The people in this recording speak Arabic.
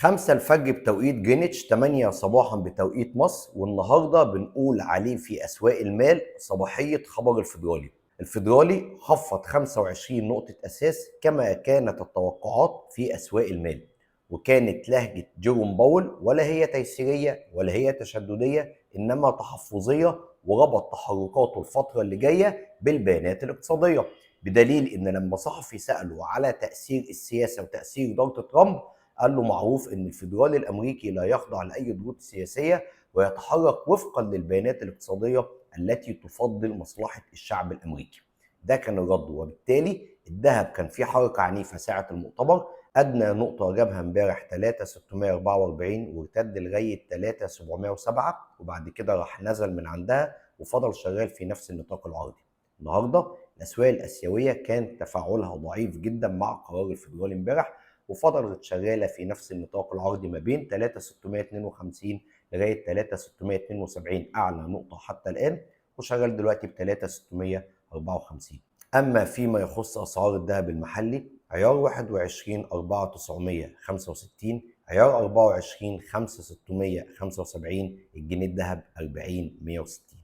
5 الفجر بتوقيت جرينتش، 8 صباحا بتوقيت مصر، والنهارده بنقول عليه في اسواق المال صباحيه خبر الفيدرالي. الفيدرالي خفض 25 نقطه اساس كما كانت التوقعات في اسواق المال، وكانت لهجه جيروم باول ولا هي تيسيريه ولا هي تشدديه، انما تحفظيه، وربط تحركاته الفتره اللي جايه بالبيانات الاقتصاديه، بدليل ان لما صحفي ساله على تاثير السياسه وتاثير اداره ترامب، قال له معروف ان الفيدرالي الامريكي لا يخضع لاي ضغوط سياسيه ويتحرك وفقا للبيانات الاقتصاديه التي تفضل مصلحه الشعب الامريكي. ده كان الرد، وبالتالي الذهب كان في حركه عنيفه ساعه المؤتمر. ادنى نقطه جابها امبارح 3644 وارتد لغايه 3707، وبعد كده راح نزل من عندها وفضل شغال في نفس النطاق العرضي. النهارده الاسواق الاسيويه كان تفاعلها ضعيف جدا مع قرار الفيدرالي امبارح، وفضلت شغاله في نفس النطاق العرضي ما بين 3652 لغايه 3672 اعلى نقطه حتى الان، وشغال دلوقتي ب 3654. اما فيما يخص اسعار الذهب المحلي، عيار 21 4965، عيار 24 5675، الجنيه الذهب 40 160.